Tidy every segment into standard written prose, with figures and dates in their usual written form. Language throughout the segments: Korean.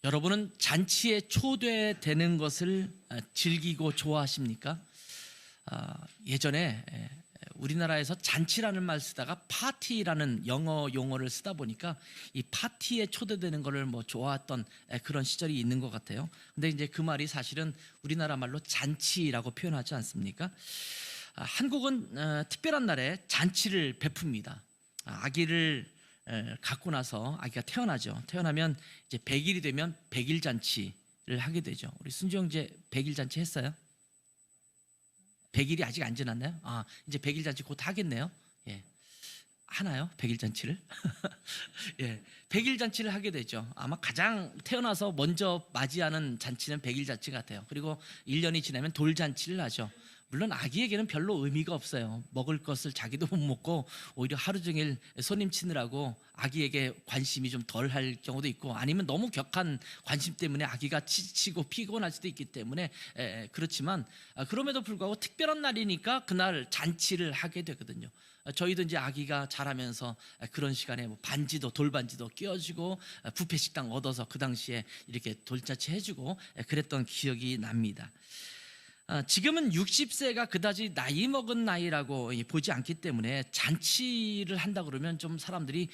여러분은 잔치에 초대되는 것을 즐기고 좋아하십니까? 예전에 우리나라에서 잔치라는 말 쓰다가 파티라는 영어 용어를 쓰다 보니까 이 파티에 초대되는 것을 좋아했던 그런 시절이 있는 것 같아요. 근데 이제 그 말이 사실은 우리나라 말로 잔치라고 표현하지 않습니까? 한국은 특별한 날에 잔치를 베풉니다. 아기를 갖고 나서 아기가 태어나죠. 태어나면 이제 100일이 되면 100일 잔치를 하게 되죠. 우리 순주 형제 100일 잔치 했어요? 100일이 아직 안 지났나요? 이제 100일 잔치 곧 하겠네요. 예. 하나요? 100일 잔치를? 예. 100일 잔치를 하게 되죠. 아마 가장 태어나서 먼저 맞이하는 잔치는 100일 잔치 같아요. 그리고 1년이 지나면 돌잔치를 하죠. 물론 아기에게는 별로 의미가 없어요. 먹을 것을 자기도 못 먹고 오히려 하루 종일 손님 치느라고 아기에게 관심이 좀 덜 할 경우도 있고, 아니면 너무 격한 관심 때문에 아기가 지치고 피곤할 수도 있기 때문에 그렇지만 그럼에도 불구하고 특별한 날이니까 그날 잔치를 하게 되거든요. 저희도 이제 아기가 자라면서 그런 시간에 반지도 돌반지도 끼워주고 뷔페 식당 얻어서 그 당시에 이렇게 돌잔치 해주고 그랬던 기억이 납니다. 지금은 60세가 그다지 나이 먹은 나이라고 보지 않기 때문에 잔치를 한다 그러면 좀 사람들이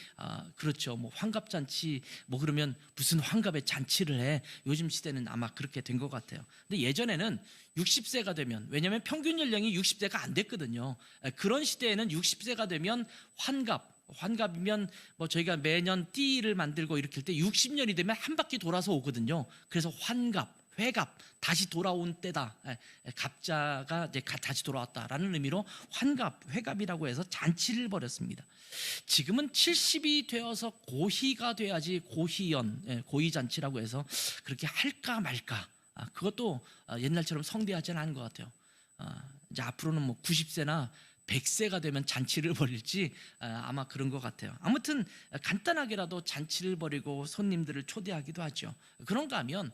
그렇죠. 환갑잔치 그러면 무슨 환갑에 잔치를 해. 요즘 시대는 아마 그렇게 된 것 같아요. 근데 예전에는 60세가 되면, 왜냐하면 평균 연령이 60세가 안 됐거든요. 그런 시대에는 60세가 되면 환갑이면 저희가 매년 띠를 만들고 이렇게 할 때 60년이 되면 한 바퀴 돌아서 오거든요. 그래서 회갑, 다시 돌아온 때다. 갑자가 이제 다시 돌아왔다라는 의미로 회갑이라고 해서 잔치를 벌였습니다. 지금은 70이 되어서 고희가 돼야지 고희잔치라고 해서 그렇게 할까 말까. 그것도 옛날처럼 성대하지는 않은 것 같아요. 이제 앞으로는 90세나 100세가 되면 잔치를 벌일지 아마 그런 것 같아요. 아무튼 간단하게라도 잔치를 벌이고 손님들을 초대하기도 하죠. 그런가 하면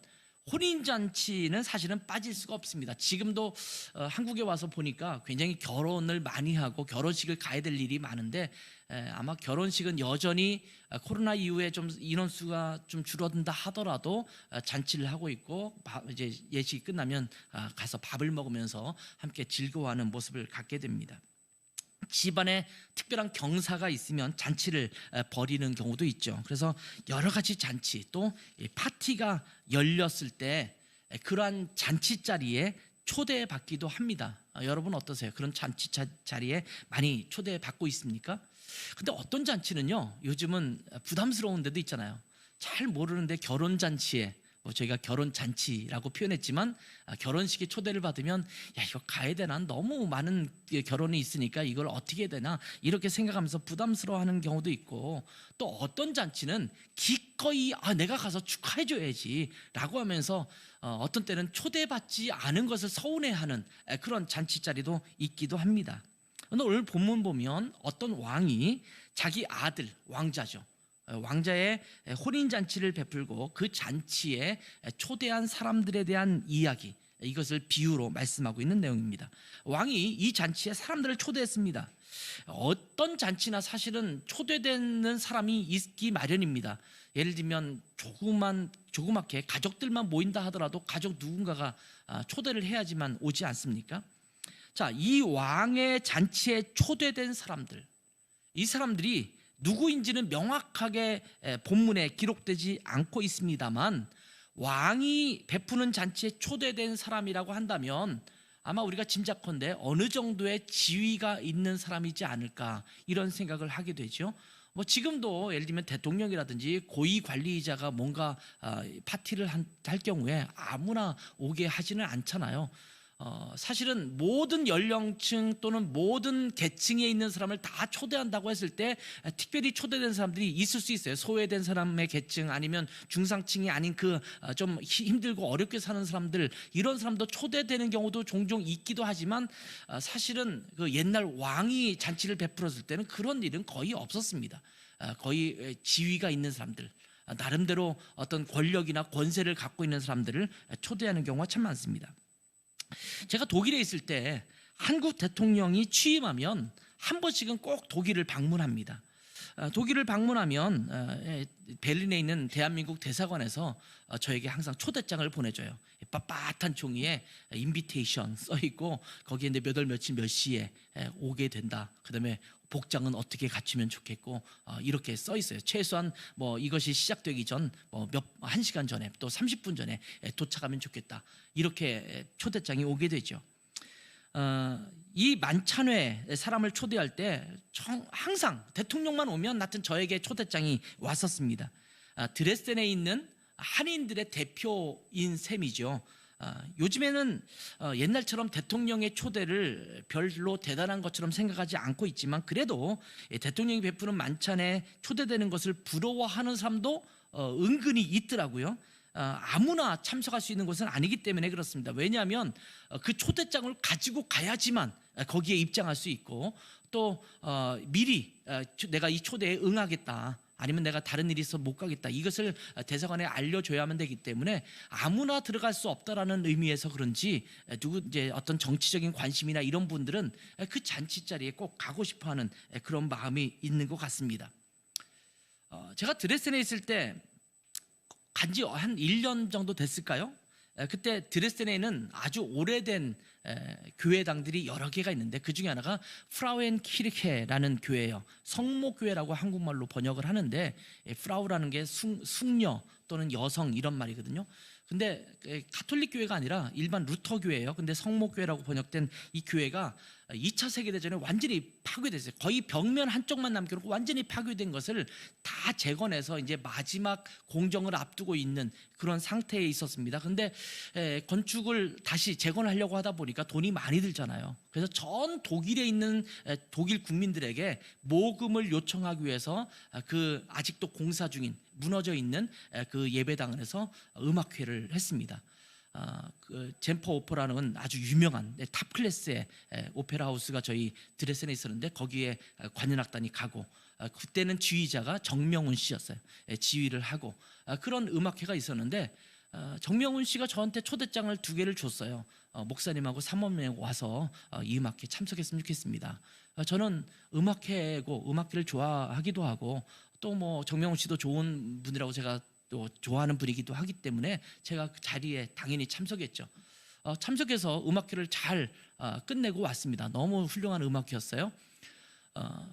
혼인잔치는 사실은 빠질 수가 없습니다. 지금도 한국에 와서 보니까 굉장히 결혼을 많이 하고 결혼식을 가야 될 일이 많은데, 아마 결혼식은 여전히 코로나 이후에 좀 인원수가 좀 줄어든다 하더라도 잔치를 하고 있고, 이제 예식이 끝나면 가서 밥을 먹으면서 함께 즐거워하는 모습을 갖게 됩니다. 집안에 특별한 경사가 있으면 잔치를 벌이는 경우도 있죠. 그래서 여러 가지 잔치, 또 파티가 열렸을 때 그러한 잔치 자리에 초대받기도 합니다. 여러분 어떠세요? 그런 잔치 자리에 많이 초대받고 있습니까? 근데 어떤 잔치는요, 요즘은 부담스러운 데도 있잖아요. 잘 모르는데 결혼잔치에, 저희가 결혼잔치라고 표현했지만 결혼식에 초대를 받으면 이거 가야 되나, 너무 많은 결혼이 있으니까 이걸 어떻게 해야 되나 이렇게 생각하면서 부담스러워하는 경우도 있고, 또 어떤 잔치는 기꺼이 내가 가서 축하해줘야지 라고 하면서 어떤 때는 초대받지 않은 것을 서운해하는 그런 잔치 자리도 있기도 합니다. 오늘 본문 보면 어떤 왕이 자기 아들, 왕자의 혼인잔치를 베풀고 그 잔치에 초대한 사람들에 대한 이야기, 이것을 비유로 말씀하고 있는 내용입니다. 왕이 이 잔치에 사람들을 초대했습니다. 어떤 잔치나 사실은 초대되는 사람이 있기 마련입니다. 예를 들면 조그맣게 가족들만 모인다 하더라도 가족 누군가가 초대를 해야지만 오지 않습니까? 자, 이 왕의 잔치에 초대된 사람들, 이 사람들이 누구인지는 명확하게 본문에 기록되지 않고 있습니다만, 왕이 베푸는 잔치에 초대된 사람이라고 한다면 아마 우리가 짐작컨대 어느 정도의 지위가 있는 사람이지 않을까, 이런 생각을 하게 되죠. 지금도 예를 들면 대통령이라든지 고위 관리자가 뭔가 파티를 할 경우에 아무나 오게 하지는 않잖아요. 사실은 모든 연령층 또는 모든 계층에 있는 사람을 다 초대한다고 했을 때 특별히 초대된 사람들이 있을 수 있어요. 소외된 사람의 계층, 아니면 중상층이 아닌 좀 힘들고 어렵게 사는 사람들, 이런 사람도 초대되는 경우도 종종 있기도 하지만 사실은 그 옛날 왕이 잔치를 베풀었을 때는 그런 일은 거의 없었습니다. 거의 지위가 있는 사람들, 나름대로 어떤 권력이나 권세를 갖고 있는 사람들을 초대하는 경우가 참 많습니다. 제가 독일에 있을 때 한국 대통령이 취임하면 한 번씩은 꼭 독일을 방문합니다. 독일을 방문하면 베를린에 있는 대한민국 대사관에서 저에게 항상 초대장을 보내줘요. 빳빳한 종이에 인비테이션 써 있고 거기에 몇 월 며칠 몇 시에 오게 된다. 그다음에 복장은 어떻게 갖추면 좋겠고 이렇게 써 있어요. 최소한 뭐 이것이 시작되기 전 뭐 한 시간 전에 또 30분 전에 도착하면 좋겠다. 이렇게 초대장이 오게 되죠. 이 만찬회 사람을 초대할 때 항상 대통령만 오면 하여튼 저에게 초대장이 왔었습니다. 드레스덴에 있는 한인들의 대표인 셈이죠. 요즘에는 옛날처럼 대통령의 초대를 별로 대단한 것처럼 생각하지 않고 있지만 그래도 대통령이 베푸는 만찬에 초대되는 것을 부러워하는 사람도 은근히 있더라고요. 아무나 참석할 수 있는 것은 아니기 때문에 그렇습니다. 왜냐하면 그 초대장을 가지고 가야지만 거기에 입장할 수 있고 또 미리 내가 이 초대에 응하겠다 아니면 내가 다른 일이 있어 못 가겠다 이것을 대사관에 알려줘야만 되기 때문에 아무나 들어갈 수 없다라는 의미에서 그런지 이제 어떤 정치적인 관심이나 이런 분들은 그 잔치 자리에 꼭 가고 싶어하는 그런 마음이 있는 것 같습니다. 제가 드레스덴에 있을 때 간지 한 1년 정도 됐을까요? 그때 드레스덴에는 아주 오래된 교회당들이 여러 개가 있는데 그 중에 하나가 프라우엔키르케라는 교회예요. 성모교회라고 한국말로 번역을 하는데 프라우라는 게 숙녀 또는 여성 이런 말이거든요. 근데 가톨릭 교회가 아니라 일반 루터 교회예요. 근데 성모교회라고 번역된 이 교회가 2차 세계대전에 완전히 파괴됐어요. 거의 벽면 한쪽만 남겨놓고 완전히 파괴된 것을 다 재건해서 이제 마지막 공정을 앞두고 있는 그런 상태에 있었습니다. 근데 건축을 다시 재건하려고 하다 보니까 돈이 많이 들잖아요. 그래서 전 독일에 있는 독일 국민들에게 모금을 요청하기 위해서 그 아직도 공사 중인 무너져 있는 그 예배당에서 음악회를 했습니다. 그 젠퍼 오퍼라는 아주 유명한 탑 클래스의 오페라 하우스가 저희 드레스덴에 있었는데 거기에 관현악단이 가고 그때는 지휘자가 정명훈 씨였어요. 지휘를 하고 그런 음악회가 있었는데 정명훈 씨가 저한테 초대장을 2개를 줬어요. 목사님하고 사모님하고 와서 이 음악회 참석했으면 좋겠습니다. 저는 음악회고 음악회를 좋아하기도 하고 또 뭐 정명훈 씨도 좋은 분이라고 제가 또 좋아하는 분이기도 하기 때문에 제가 그 자리에 당연히 참석했죠. 참석해서 음악회를 잘 끝내고 왔습니다. 너무 훌륭한 음악회였어요.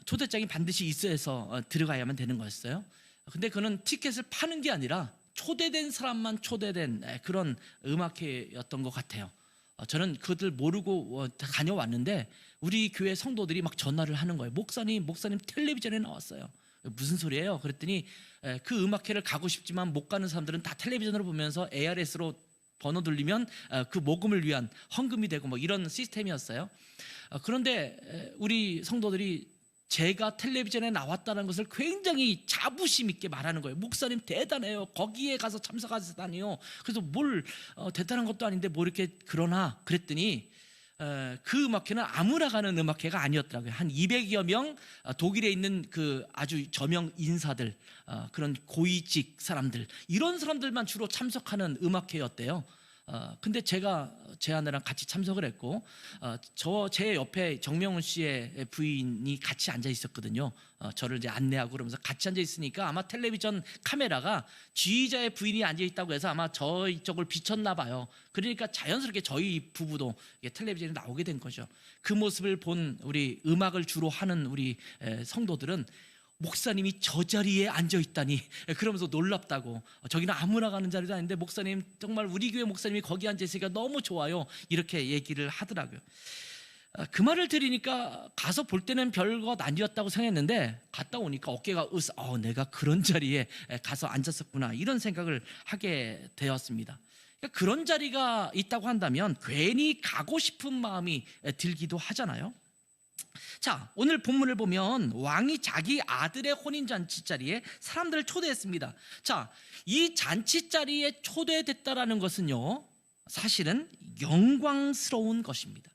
초대장이 반드시 있어야 해서 들어가야만 되는 거였어요. 근데 그는 티켓을 파는 게 아니라 초대된 사람만 초대된 그런 음악회였던 것 같아요. 저는 그것을 모르고 다녀왔는데 우리 교회 성도들이 막 전화를 하는 거예요. 목사님 텔레비전에 나왔어요. 무슨 소리예요? 그랬더니 그 음악회를 가고 싶지만 못 가는 사람들은 다 텔레비전으로 보면서 ARS로 번호 돌리면 그 모금을 위한 헌금이 되고 뭐 이런 시스템이었어요. 그런데 우리 성도들이 제가 텔레비전에 나왔다는 것을 굉장히 자부심 있게 말하는 거예요. 목사님 대단해요. 거기에 가서 참석하시다니요. 그래서 뭘 대단한 것도 아닌데 뭐 이렇게 그러나 그랬더니 그 음악회는 아무나 가는 음악회가 아니었더라고요. 한 200여 명 독일에 있는 그 아주 저명 인사들 그런 고위직 사람들 이런 사람들만 주로 참석하는 음악회였대요. 근데 제가 제 아내랑 같이 참석을 했고 제 옆에 정명훈 씨의 부인이 같이 앉아 있었거든요. 저를 이제 안내하고 그러면서 같이 앉아 있으니까 아마 텔레비전 카메라가 지휘자의 부인이 앉아 있다고 해서 아마 저쪽을 비췄나 봐요. 그러니까 자연스럽게 저희 부부도 텔레비전에 나오게 된 거죠. 그 모습을 본 우리 음악을 주로 하는 우리 성도들은 목사님이 저 자리에 앉아 있다니 그러면서 놀랍다고 저기는 아무나 가는 자리도 아닌데 목사님 정말 우리 교회 목사님이 거기 앉아 있으니까 너무 좋아요 이렇게 얘기를 하더라고요. 그 말을 들으니까 가서 볼 때는 별것 아니었다고 생각했는데 갔다 오니까 어깨가 내가 그런 자리에 가서 앉았었구나 이런 생각을 하게 되었습니다. 그러니까 그런 자리가 있다고 한다면 괜히 가고 싶은 마음이 들기도 하잖아요. 자, 오늘 본문을 보면 왕이 자기 아들의 혼인잔치 자리에 사람들을 초대했습니다. 자, 이 잔치 자리에 초대됐다라는 것은요 사실은 영광스러운 것입니다.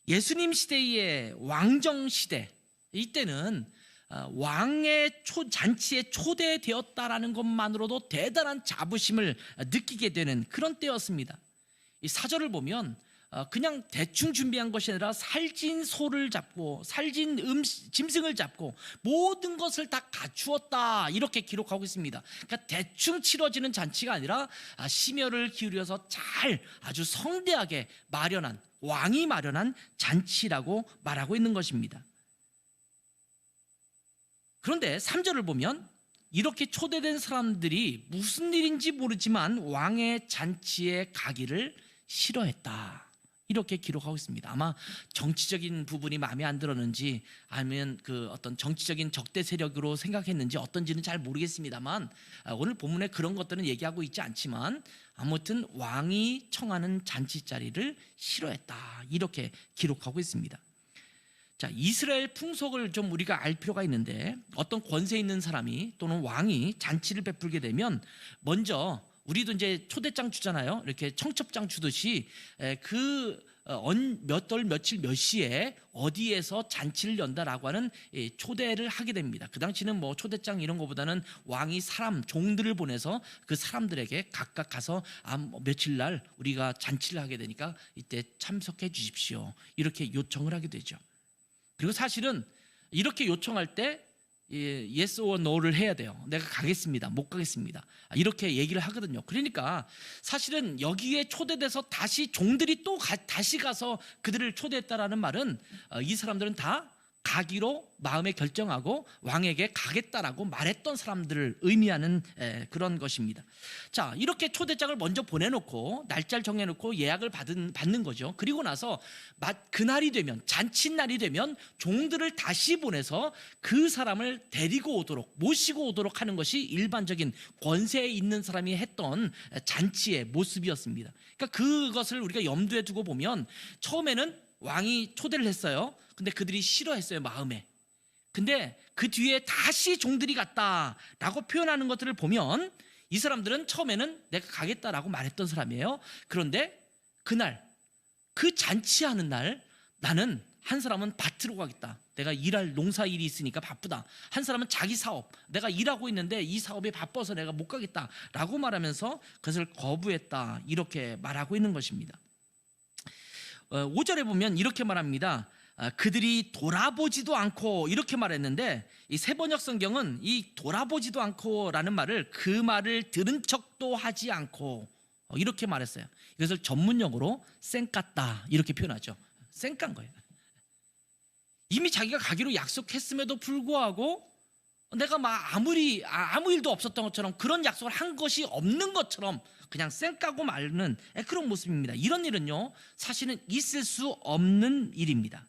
예수님 시대의 왕정 시대 이때는 왕의 잔치에 초대되었다라는 것만으로도 대단한 자부심을 느끼게 되는 그런 때였습니다. 이 사절을 보면 그냥 대충 준비한 것이 아니라 살진 소를 잡고 살진 짐승을 잡고 모든 것을 다 갖추었다 이렇게 기록하고 있습니다. 그러니까 대충 치러지는 잔치가 아니라 심혈을 기울여서 잘 아주 성대하게 마련한, 왕이 마련한 잔치라고 말하고 있는 것입니다. 그런데 3절을 보면 이렇게 초대된 사람들이 무슨 일인지 모르지만 왕의 잔치에 가기를 싫어했다 이렇게 기록하고 있습니다. 아마 정치적인 부분이 마음에 안 들었는지 아니면 그 어떤 정치적인 적대 세력으로 생각했는지 어떤지는 잘 모르겠습니다만, 오늘 본문에 그런 것들은 얘기하고 있지 않지만 아무튼 왕이 청하는 잔치 자리를 싫어했다 이렇게 기록하고 있습니다. 자, 이스라엘 풍속을 좀 우리가 알 필요가 있는데, 어떤 권세 있는 사람이 또는 왕이 잔치를 베풀게 되면 먼저, 우리도 이제 초대장 주잖아요. 이렇게 청첩장 주듯이 몇 월 며칠 몇 시에 어디에서 잔치를 연다라고 하는 초대를 하게 됩니다. 그 당시는 뭐 초대장 이런 것보다는 왕이 종들을 보내서 그 사람들에게 각각 가서 며칠 날 우리가 잔치를 하게 되니까 이때 참석해 주십시오 이렇게 요청을 하게 되죠. 그리고 사실은 이렇게 요청할 때 yes or no를 해야 돼요. 내가 가겠습니다, 못 가겠습니다 이렇게 얘기를 하거든요. 그러니까 사실은 여기에 초대돼서 다시 종들이 또 다시 가서 그들을 초대했다라는 말은 이 사람들은 다 가기로 마음에 결정하고 왕에게 가겠다라고 말했던 사람들을 의미하는 그런 것입니다. 자, 이렇게 초대장을 먼저 보내놓고 날짜를 정해놓고 예약을 받는 거죠. 그리고 나서 그날이 되면, 잔칫날이 되면 종들을 다시 보내서 그 사람을 데리고 오도록, 모시고 오도록 하는 것이 일반적인 권세에 있는 사람이 했던 잔치의 모습이었습니다. 그러니까 그것을 우리가 염두에 두고 보면, 처음에는 왕이 초대를 했어요. 근데 그들이 싫어했어요, 마음에. 근데 그 뒤에 다시 종들이 갔다라고 표현하는 것들을 보면 이 사람들은 처음에는 내가 가겠다라고 말했던 사람이에요. 그런데 그날, 그 잔치하는 날, 나는, 한 사람은 밭으로 가겠다, 내가 일할 농사 일이 있으니까 바쁘다. 한 사람은 자기 사업, 내가 일하고 있는데 이 사업에 바빠서 내가 못 가겠다라고 말하면서 그것을 거부했다 이렇게 말하고 있는 것입니다. 5절에 보면 이렇게 말합니다. 그들이 돌아보지도 않고 이렇게 말했는데, 이 세번역 성경은 이 돌아보지도 않고라는 말을 그 말을 들은 척도 하지 않고 이렇게 말했어요. 이것을 전문용어로 쌩깠다 이렇게 표현하죠. 쌩깐 거예요. 이미 자기가 가기로 약속했음에도 불구하고 내가 막 아무 일도 없었던 것처럼, 그런 약속을 한 것이 없는 것처럼 그냥 쌩까고 말는 그런 모습입니다. 이런 일은요, 사실은 있을 수 없는 일입니다.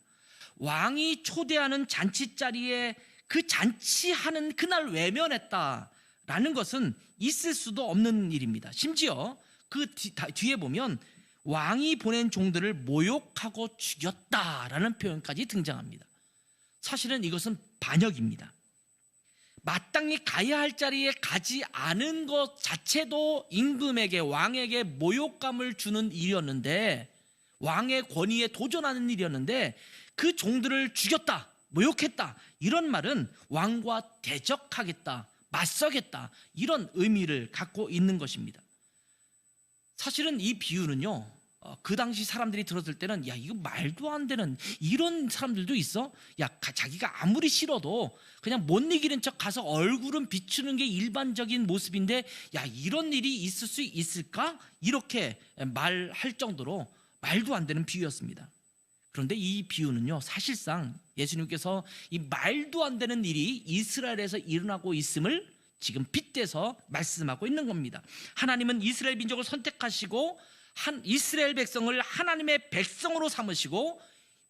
왕이 초대하는 잔치 자리에 그 잔치하는 그날 외면했다라는 것은 있을 수도 없는 일입니다. 심지어 그 뒤에 보면 왕이 보낸 종들을 모욕하고 죽였다라는 표현까지 등장합니다. 사실은 이것은 반역입니다. 마땅히 가야 할 자리에 가지 않은 것 자체도 임금에게, 왕에게 모욕감을 주는 일이었는데, 왕의 권위에 도전하는 일이었는데, 그 종들을 죽였다, 모욕했다, 이런 말은 왕과 대적하겠다, 맞서겠다, 이런 의미를 갖고 있는 것입니다. 사실은 이 비유는요, 그 당시 사람들이 들었을 때는, 야, 이거 말도 안 되는, 이런 사람들도 있어? 야, 자기가 아무리 싫어도 그냥 못 이기는 척 가서 얼굴은 비추는 게 일반적인 모습인데, 야, 이런 일이 있을 수 있을까? 이렇게 말할 정도로 말도 안 되는 비유였습니다. 그런데 이 비유는요, 사실상 예수님께서 이 말도 안 되는 일이 이스라엘에서 일어나고 있음을 지금 빗대서 말씀하고 있는 겁니다. 하나님은 이스라엘 민족을 선택하시고 이스라엘 백성을 하나님의 백성으로 삼으시고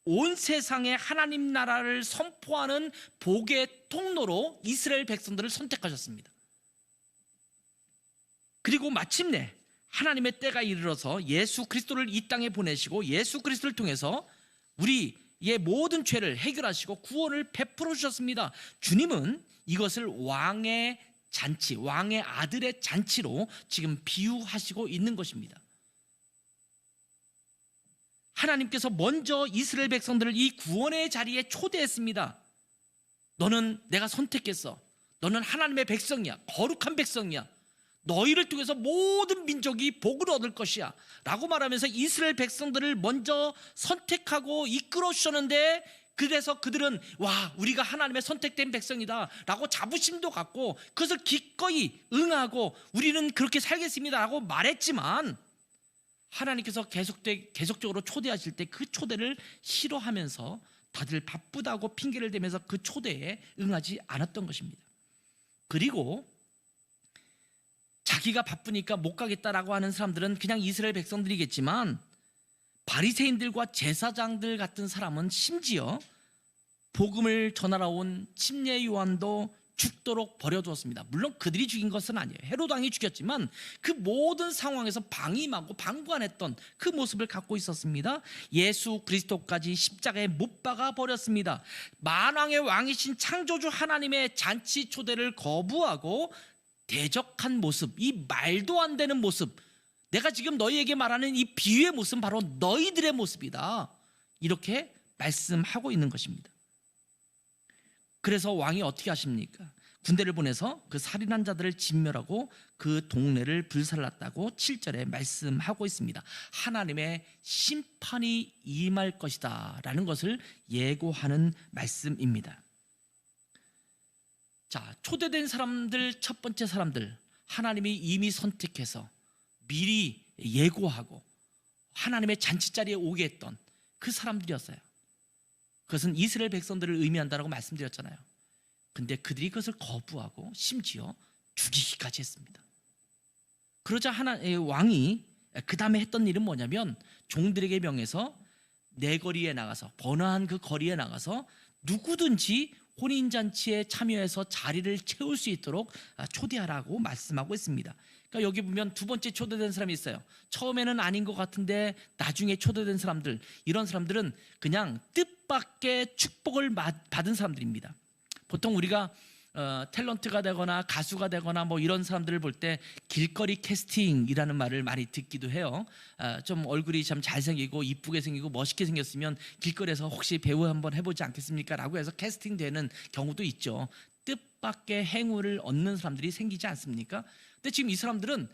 온 세상에 하나님 나라를 선포하는 복의 통로로 이스라엘 백성들을 선택하셨습니다. 그리고 마침내 하나님의 때가 이르러서 예수 그리스도를 이 땅에 보내시고 예수 그리스도를 통해서 우리의 모든 죄를 해결하시고 구원을 베풀어 주셨습니다. 주님은 이것을 왕의 잔치, 왕의 아들의 잔치로 지금 비유하시고 있는 것입니다. 하나님께서 먼저 이스라엘 백성들을 이 구원의 자리에 초대했습니다. 너는 내가 선택했어. 너는 하나님의 백성이야. 거룩한 백성이야. 너희를 통해서 모든 민족이 복을 얻을 것이야 라고 말하면서 이스라엘 백성들을 먼저 선택하고 이끌어 주셨는데, 그래서 그들은 와, 우리가 하나님의 선택된 백성이다 라고 자부심도 갖고 그것을 기꺼이 응하고 우리는 그렇게 살겠습니다 라고 말했지만, 하나님께서 계속적으로 초대하실 때 그 초대를 싫어하면서 다들 바쁘다고 핑계를 대면서 그 초대에 응하지 않았던 것입니다. 그리고 자기가 바쁘니까 못 가겠다라고 하는 사람들은 그냥 이스라엘 백성들이겠지만, 바리새인들과 제사장들 같은 사람은 심지어 복음을 전하러 온 침례 요한도 죽도록 버려두었습니다. 물론 그들이 죽인 것은 아니에요. 헤롯 왕이 죽였지만 그 모든 상황에서 방임하고 방관했던 그 모습을 갖고 있었습니다. 예수 그리스도까지 십자가에 못 박아 버렸습니다. 만왕의 왕이신 창조주 하나님의 잔치 초대를 거부하고 대적한 모습, 이 말도 안 되는 모습, 내가 지금 너희에게 말하는 이 비유의 모습은 바로 너희들의 모습이다, 이렇게 말씀하고 있는 것입니다. 그래서 왕이 어떻게 하십니까? 군대를 보내서 그 살인한 자들을 진멸하고 그 동네를 불살랐다고 7절에 말씀하고 있습니다. 하나님의 심판이 임할 것이다 라는 것을 예고하는 말씀입니다. 자, 초대된 사람들, 첫 번째 사람들, 하나님이 이미 선택해서 미리 예고하고 하나님의 잔치자리에 오게 했던 그 사람들이었어요. 그것은 이스라엘 백성들을 의미한다고 말씀드렸잖아요. 근데 그들이 그것을 거부하고 심지어 죽이기까지 했습니다. 그러자 왕이 그 다음에 했던 일은 뭐냐면, 종들에게 명해서 내거리에 나가서, 번화한 그 거리에 나가서 누구든지 혼인잔치에 참여해서 자리를 채울 수 있도록 초대하라고 말씀하고 있습니다. 그러니까 여기 보면 두 번째 초대된 사람이 있어요. 처음에는 아닌 것 같은데 나중에 초대된 사람들, 이런 사람들은 그냥 뜻밖의 축복을 받은 사람들입니다. 보통 우리가 탤런트가 되거나 가수가 되거나 뭐 이런 사람들을 볼 때 길거리 캐스팅이라는 말을 많이 듣기도 해요. 좀 얼굴이 참 잘생기고 이쁘게 생기고 멋있게 생겼으면 길거리에서 혹시 배우 한번 해보지 않겠습니까? 라고 해서 캐스팅되는 경우도 있죠. 뜻밖의 행운을 얻는 사람들이 생기지 않습니까? 근데 지금 이 사람들은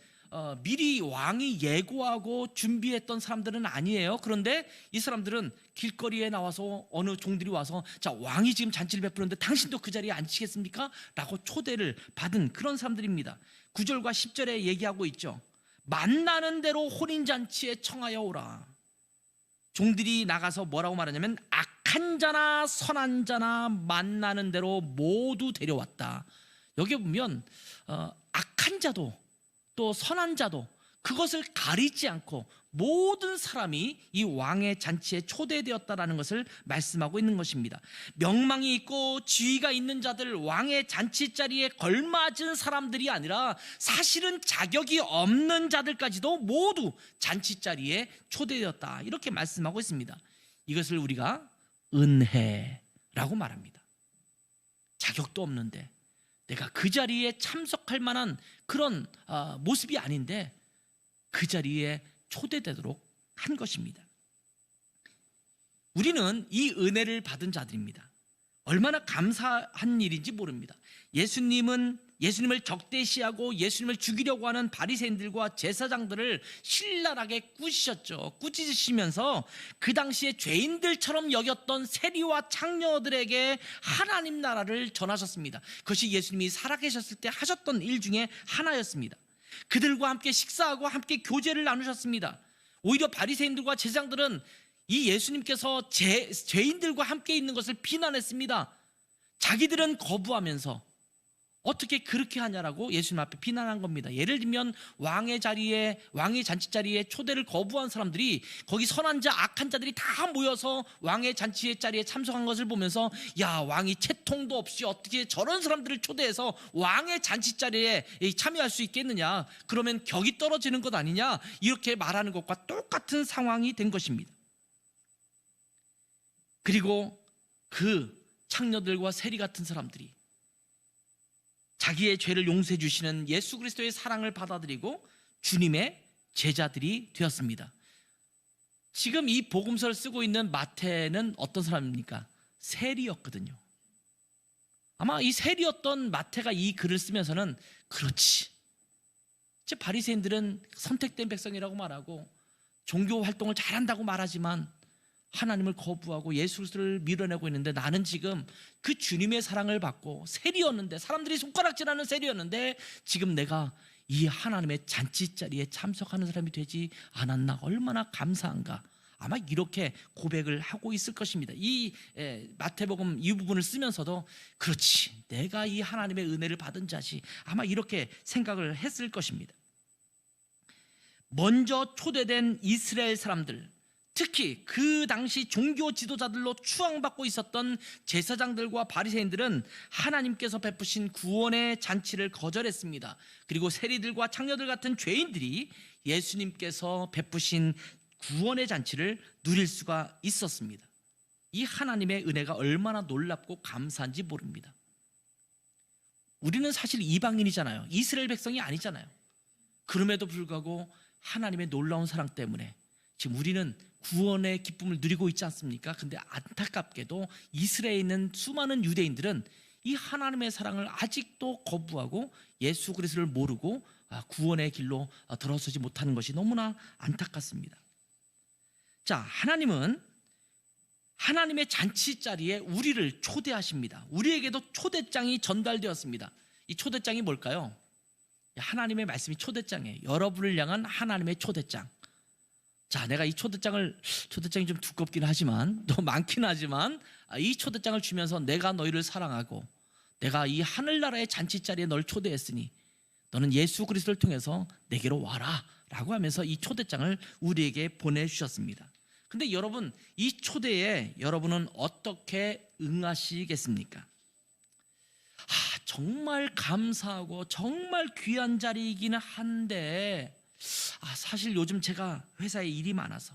미리 왕이 예고하고 준비했던 사람들은 아니에요. 그런데 이 사람들은 길거리에 나와서 어느 종들이 와서, 자, 왕이 지금 잔치를 베푸는데 당신도 그 자리에 앉히겠습니까? 라고 초대를 받은 그런 사람들입니다. 9절과 10절에 얘기하고 있죠. 만나는 대로 혼인잔치에 청하여 오라. 종들이 나가서 뭐라고 말하냐면, 악한 자나 선한 자나 만나는 대로 모두 데려왔다. 여기 보면 악한 자도 또 선한 자도 그것을 가리지 않고 모든 사람이 이 왕의 잔치에 초대되었다라는 것을 말씀하고 있는 것입니다. 명망이 있고 지위가 있는 자들, 왕의 잔치 자리에 걸맞은 사람들이 아니라 사실은 자격이 없는 자들까지도 모두 잔치 자리에 초대되었다, 이렇게 말씀하고 있습니다. 이것을 우리가 은혜라고 말합니다. 자격도 없는데 내가 그 자리에 참석할 만한 그런 모습이 아닌데 그 자리에 초대되도록 한 것입니다. 우리는 이 은혜를 받은 자들입니다. 얼마나 감사한 일인지 모릅니다. 예수님을 적대시하고 예수님을 죽이려고 하는 바리새인들과 제사장들을 신랄하게 꾸짖으셨죠. 꾸짖으시면서 그 당시에 죄인들처럼 여겼던 세리와 창녀들에게 하나님 나라를 전하셨습니다. 그것이 예수님이 살아계셨을 때 하셨던 일 중에 하나였습니다. 그들과 함께 식사하고 함께 교제를 나누셨습니다. 오히려 바리새인들과 제사장들은 이 예수님께서 죄인들과 함께 있는 것을 비난했습니다. 자기들은 거부하면서 어떻게 그렇게 하냐라고 예수님 앞에 비난한 겁니다. 예를 들면 왕의 잔치 자리에 초대를 거부한 사람들이, 거기 선한 자 악한 자들이 다 모여서 왕의 잔치 자리에 참석한 것을 보면서, 야, 왕이 채통도 없이 어떻게 저런 사람들을 초대해서 왕의 잔치 자리에 참여할 수 있겠느냐, 그러면 격이 떨어지는 것 아니냐, 이렇게 말하는 것과 똑같은 상황이 된 것입니다. 그리고 그 창녀들과 세리 같은 사람들이 자기의 죄를 용서해 주시는 예수 그리스도의 사랑을 받아들이고 주님의 제자들이 되었습니다. 지금 이 복음서를 쓰고 있는 마태는 어떤 사람입니까? 세리였거든요. 아마 이 세리였던 마태가 이 글을 쓰면서는, 그렇지, 바리새인들은 선택된 백성이라고 말하고 종교 활동을 잘한다고 말하지만 하나님을 거부하고 예수 그리스도를 밀어내고 있는데, 나는 지금 그 주님의 사랑을 받고 세리였는데, 사람들이 손가락질하는 세리였는데 지금 내가 이 하나님의 잔치자리에 참석하는 사람이 되지 않았나, 얼마나 감사한가. 아마 이렇게 고백을 하고 있을 것입니다. 이 마태복음 이 부분을 쓰면서도 그렇지, 내가 이 하나님의 은혜를 받은 자지, 아마 이렇게 생각을 했을 것입니다. 먼저 초대된 이스라엘 사람들, 특히 그 당시 종교 지도자들로 추앙받고 있었던 제사장들과 바리새인들은 하나님께서 베푸신 구원의 잔치를 거절했습니다. 그리고 세리들과 창녀들 같은 죄인들이 예수님께서 베푸신 구원의 잔치를 누릴 수가 있었습니다. 이 하나님의 은혜가 얼마나 놀랍고 감사한지 모릅니다. 우리는 사실 이방인이잖아요. 이스라엘 백성이 아니잖아요. 그럼에도 불구하고 하나님의 놀라운 사랑 때문에 지금 우리는 구원의 기쁨을 누리고 있지 않습니까? 근데 안타깝게도 이스라엘에 있는 수많은 유대인들은 이 하나님의 사랑을 아직도 거부하고 예수 그리스도를 모르고 구원의 길로 들어서지 못하는 것이 너무나 안타깝습니다. 자, 하나님은 하나님의 잔치 자리에 우리를 초대하십니다. 우리에게도 초대장이 전달되었습니다. 이 초대장이 뭘까요? 하나님의 말씀이 초대장이에요. 여러분을 향한 하나님의 초대장. 자, 내가 이 초대장이 좀 두껍긴 하지만, 또 많긴 하지만, 이 초대장을 주면서 내가 너희를 사랑하고 내가 이 하늘나라의 잔치자리에 널 초대했으니 너는 예수 그리스도를 통해서 내게로 와라 라고 하면서 이 초대장을 우리에게 보내주셨습니다. 근데 여러분, 이 초대에 여러분은 어떻게 응하시겠습니까? 정말 감사하고 정말 귀한 자리이기는 한데, 사실 요즘 제가 회사에 일이 많아서,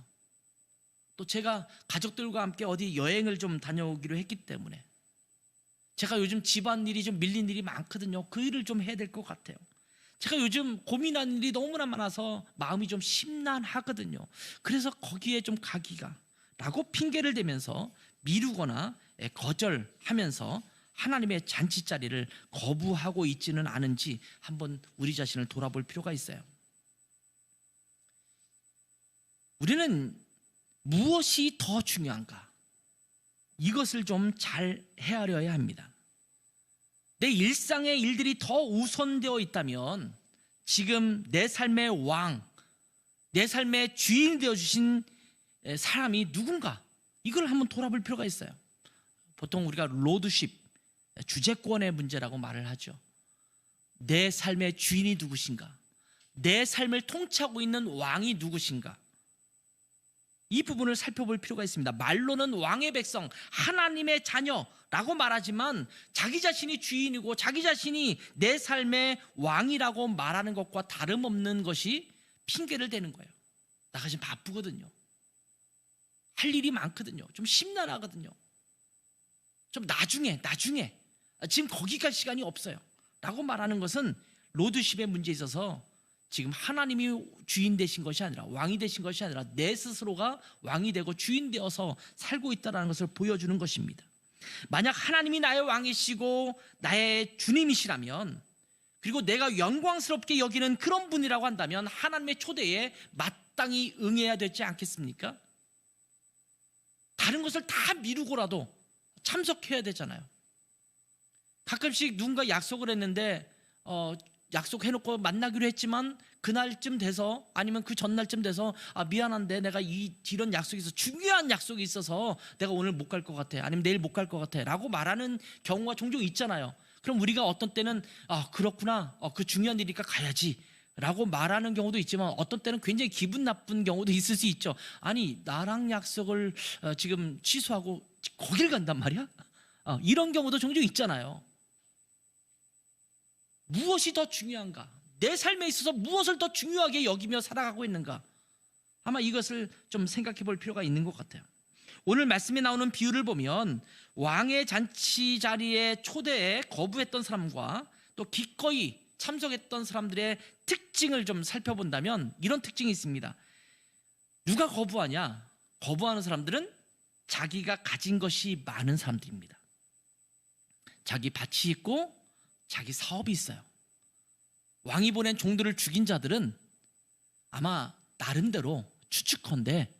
또 제가 가족들과 함께 어디 여행을 좀 다녀오기로 했기 때문에 제가 요즘 집안일이 좀 밀린 일이 많거든요. 그 일을 좀 해야 될 것 같아요. 제가 요즘 고민하는 일이 너무나 많아서 마음이 좀 심란하거든요. 그래서 거기에 좀 가기가 라고 핑계를 대면서 미루거나 거절하면서 하나님의 잔치자리를 거부하고 있지는 않은지 한번 우리 자신을 돌아볼 필요가 있어요. 우리는 무엇이 더 중요한가? 이것을 좀 잘 헤아려야 합니다. 내 일상의 일들이 더 우선되어 있다면 지금 내 삶의 왕, 내 삶의 주인이 되어주신 사람이 누군가, 이걸 한번 돌아볼 필요가 있어요. 보통 우리가 로드십, 주재권의 문제라고 말을 하죠. 내 삶의 주인이 누구신가? 내 삶을 통치하고 있는 왕이 누구신가? 이 부분을 살펴볼 필요가 있습니다. 말로는 왕의 백성, 하나님의 자녀라고 말하지만 자기 자신이 주인이고 자기 자신이 내 삶의 왕이라고 말하는 것과 다름없는 것이 핑계를 대는 거예요. 나 지금 바쁘거든요. 할 일이 많거든요. 좀 심란하거든요. 좀 나중에 지금 거기 갈 시간이 없어요 라고 말하는 것은 로드십의 문제에 있어서 지금 하나님이 주인 되신 것이 아니라, 왕이 되신 것이 아니라 내 스스로가 왕이 되고 주인 되어서 살고 있다는 것을 보여주는 것입니다. 만약 하나님이 나의 왕이시고 나의 주님이시라면, 그리고 내가 영광스럽게 여기는 그런 분이라고 한다면 하나님의 초대에 마땅히 응해야 되지 않겠습니까? 다른 것을 다 미루고라도 참석해야 되잖아요. 가끔씩 누군가 약속을 했는데 약속해놓고 만나기로 했지만 그날쯤 돼서, 아니면 그 전날쯤 돼서 미안한데 내가 이런 약속이 있어서, 중요한 약속이 있어서 내가 오늘 못 갈 것 같아, 아니면 내일 못 갈 것 같아 라고 말하는 경우가 종종 있잖아요. 그럼 우리가 어떤 때는 그렇구나, 그 중요한 일이니까 가야지 라고 말하는 경우도 있지만, 어떤 때는 굉장히 기분 나쁜 경우도 있을 수 있죠. 아니, 나랑 약속을 지금 취소하고 거길 간단 말이야? 이런 경우도 종종 있잖아요. 무엇이 더 중요한가? 내 삶에 있어서 무엇을 더 중요하게 여기며 살아가고 있는가? 아마 이것을 좀 생각해 볼 필요가 있는 것 같아요. 오늘 말씀에 나오는 비유를 보면 왕의 잔치 자리에 초대에 거부했던 사람과 또 기꺼이 참석했던 사람들의 특징을 좀 살펴본다면 이런 특징이 있습니다. 누가 거부하냐? 거부하는 사람들은 자기가 가진 것이 많은 사람들입니다. 자기 밭이 있고 자기 사업이 있어요. 왕이 보낸 종들을 죽인 자들은 아마 나름대로 추측컨대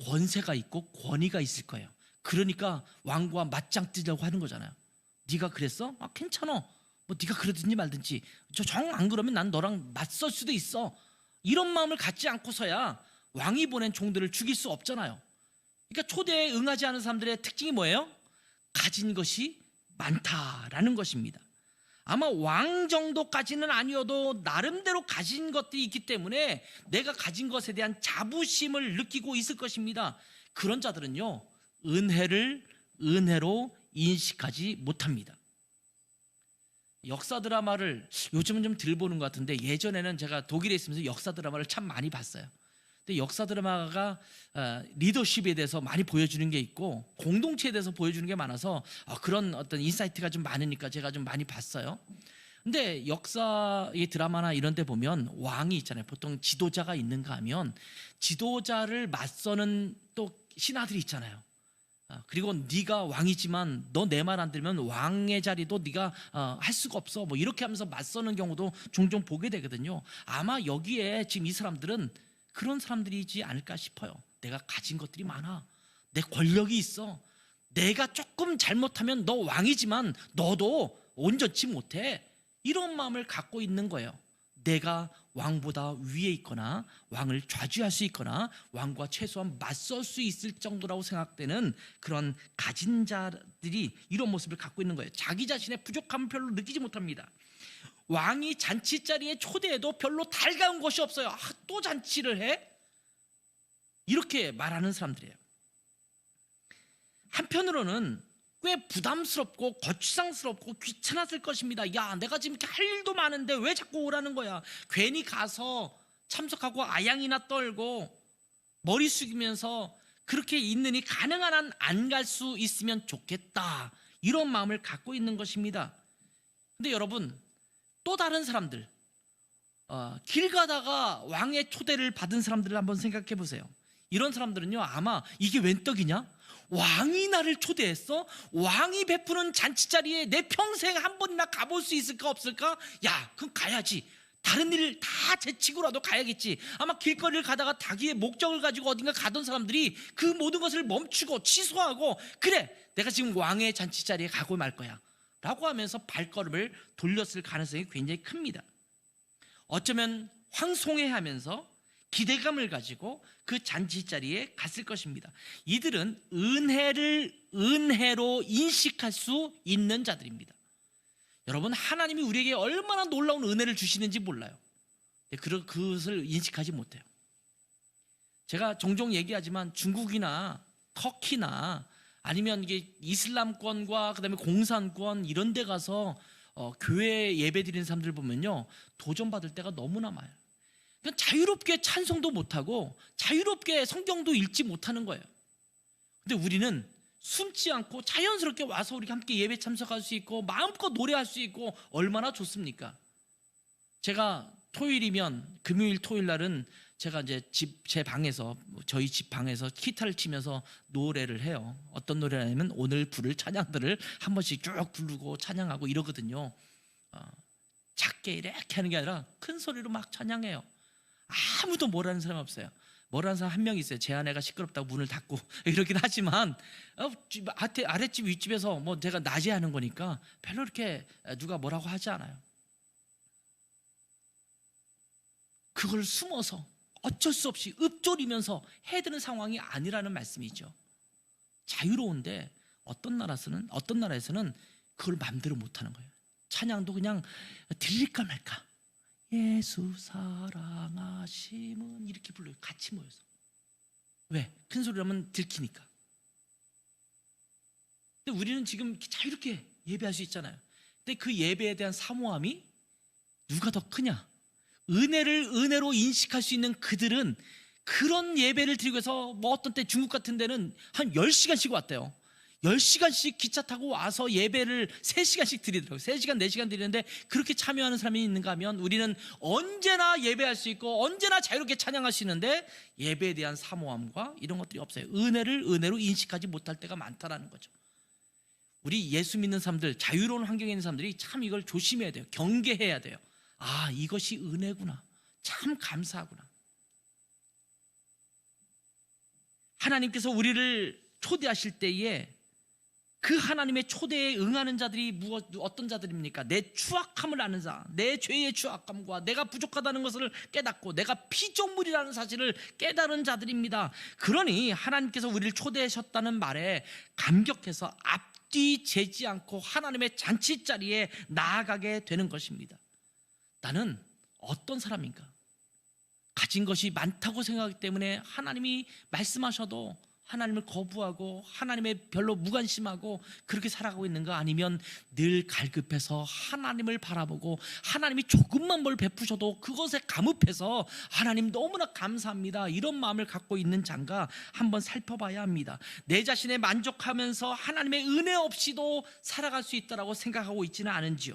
권세가 있고 권위가 있을 거예요. 그러니까 왕과 맞짱 뜨려고 하는 거잖아요. 네가 그랬어? 아, 괜찮아. 뭐 네가 그러든지 말든지. 저 정 안 그러면 난 너랑 맞설 수도 있어. 이런 마음을 갖지 않고서야 왕이 보낸 종들을 죽일 수 없잖아요. 그러니까 초대에 응하지 않은 사람들의 특징이 뭐예요? 가진 것이 많다라는 것입니다. 아마 왕 정도까지는 아니어도 나름대로 가진 것들이 있기 때문에 내가 가진 것에 대한 자부심을 느끼고 있을 것입니다. 그런 자들은요, 은혜를 은혜로 인식하지 못합니다. 역사 드라마를 요즘은 좀 덜 보는 것 같은데 예전에는 제가 독일에 있으면서 역사 드라마를 참 많이 봤어요. 근데 역사 드라마가 리더십에 대해서 많이 보여주는 게 있고 공동체에 대해서 보여주는 게 많아서 그런 어떤 인사이트가 좀 많으니까 제가 좀 많이 봤어요. 근데 역사의 드라마나 이런 데 보면 왕이 있잖아요. 보통 지도자가 있는가 하면 지도자를 맞서는 또 신하들이 있잖아요. 그리고 네가 왕이지만 너 내 말 안 들으면 왕의 자리도 네가 할 수가 없어. 뭐 이렇게 하면서 맞서는 경우도 종종 보게 되거든요. 아마 여기에 지금 이 사람들은 그런 사람들이지 않을까 싶어요. 내가 가진 것들이 많아. 내 권력이 있어. 내가 조금 잘못하면 너 왕이지만 너도 온전치 못해. 이런 마음을 갖고 있는 거예요. 내가 왕보다 위에 있거나 왕을 좌지할 수 있거나 왕과 최소한 맞설 수 있을 정도라고 생각되는 그런 가진 자들이 이런 모습을 갖고 있는 거예요. 자기 자신의 부족함을 별로 느끼지 못합니다. 왕이 잔치 자리에 초대해도 별로 달가운 것이 없어요. 또 잔치를 해? 이렇게 말하는 사람들이에요. 한편으로는 꽤 부담스럽고 거추장스럽고 귀찮았을 것입니다. 야, 내가 지금 할 일도 많은데 왜 자꾸 오라는 거야? 괜히 가서 참석하고 아양이나 떨고 머리 숙이면서 그렇게 있느니 가능한 한 안 갈 수 있으면 좋겠다. 이런 마음을 갖고 있는 것입니다. 근데 여러분, 또 다른 사람들, 길 가다가 왕의 초대를 받은 사람들을 한번 생각해 보세요. 이런 사람들은요, 아마 이게 웬 떡이냐? 왕이 나를 초대했어? 왕이 베푸는 잔치 자리에 내 평생 한 번이나 가볼 수 있을까 없을까? 야, 그럼 가야지. 다른 일 다 제치고라도 가야겠지. 아마 길거리를 가다가 자기의 목적을 가지고 어딘가 가던 사람들이 그 모든 것을 멈추고 취소하고, 그래, 내가 지금 왕의 잔치 자리에 가고 말 거야 라고 하면서 발걸음을 돌렸을 가능성이 굉장히 큽니다. 어쩌면 황송해하면서 기대감을 가지고 그 잔치 자리에 갔을 것입니다. 이들은 은혜를 은혜로 인식할 수 있는 자들입니다. 여러분, 하나님이 우리에게 얼마나 놀라운 은혜를 주시는지 몰라요. 그것을 인식하지 못해요. 제가 종종 얘기하지만 중국이나 터키나 아니면 이게 이슬람권과 그다음에 공산권 이런 데 가서 교회 예배 드리는 사람들 보면요, 도전받을 때가 너무나 많아요. 그러니까 자유롭게 찬송도 못하고 자유롭게 성경도 읽지 못하는 거예요. 근데 우리는 숨지 않고 자연스럽게 와서 우리 함께 예배 참석할 수 있고 마음껏 노래할 수 있고 얼마나 좋습니까? 제가 토요일이면 금요일 토요일 날은 제가 이제 제 방에서, 저희 집 방에서 기타를 치면서 노래를 해요. 어떤 노래를 하냐면 오늘 부를 찬양들을 한 번씩 쭉 부르고 찬양하고 이러거든요. 작게 이렇게 하는 게 아니라 큰 소리로 막 찬양해요. 아무도 뭐라는 사람이 없어요. 뭐라는 사람 한 명 있어요. 제 아내가 시끄럽다고 문을 닫고 이러긴 하지만 아랫집 윗집에서 뭐 제가 낮에 하는 거니까 별로 이렇게 누가 뭐라고 하지 않아요. 그걸 숨어서 어쩔 수 없이 읊조리면서 해야 되는 상황이 아니라는 말씀이죠. 자유로운데 어떤 나라에서는 그걸 마음대로 못하는 거예요. 찬양도 그냥 들릴까 말까, 예수 사랑하심은 이렇게 불러요. 같이 모여서. 왜? 큰 소리로 하면 들키니까. 근데 우리는 지금 자유롭게 예배할 수 있잖아요. 근데 그 예배에 대한 사모함이 누가 더 크냐? 은혜를 은혜로 인식할 수 있는 그들은 그런 예배를 드리고 해서 뭐 어떤 때 중국 같은 데는 한 10시간씩 왔대요. 10시간씩 기차 타고 와서 예배를 3시간씩 드리더라고요. 3시간, 4시간 드리는데 그렇게 참여하는 사람이 있는가 하면 우리는 언제나 예배할 수 있고 언제나 자유롭게 찬양할 수 있는데 예배에 대한 사모함과 이런 것들이 없어요. 은혜를 은혜로 인식하지 못할 때가 많다라는 거죠. 우리 예수 믿는 사람들, 자유로운 환경에 있는 사람들이 참 이걸 조심해야 돼요. 경계해야 돼요. 아, 이것이 은혜구나. 참 감사하구나. 하나님께서 우리를 초대하실 때에 그 하나님의 초대에 응하는 자들이 어떤 자들입니까? 내 추악함을 아는 자, 내 죄의 추악함과 내가 부족하다는 것을 깨닫고 내가 피조물이라는 사실을 깨달은 자들입니다. 그러니 하나님께서 우리를 초대하셨다는 말에 감격해서 앞뒤 재지 않고 하나님의 잔치 자리에 나아가게 되는 것입니다. 나는 어떤 사람인가? 가진 것이 많다고 생각하기 때문에 하나님이 말씀하셔도 하나님을 거부하고 하나님의 별로 무관심하고 그렇게 살아가고 있는가? 아니면 늘 갈급해서 하나님을 바라보고 하나님이 조금만 뭘 베푸셔도 그것에 감흡해서 하나님 너무나 감사합니다, 이런 마음을 갖고 있는 자인가 한번 살펴봐야 합니다. 내 자신에 만족하면서 하나님의 은혜 없이도 살아갈 수 있다고 생각하고 있지는 않은지요?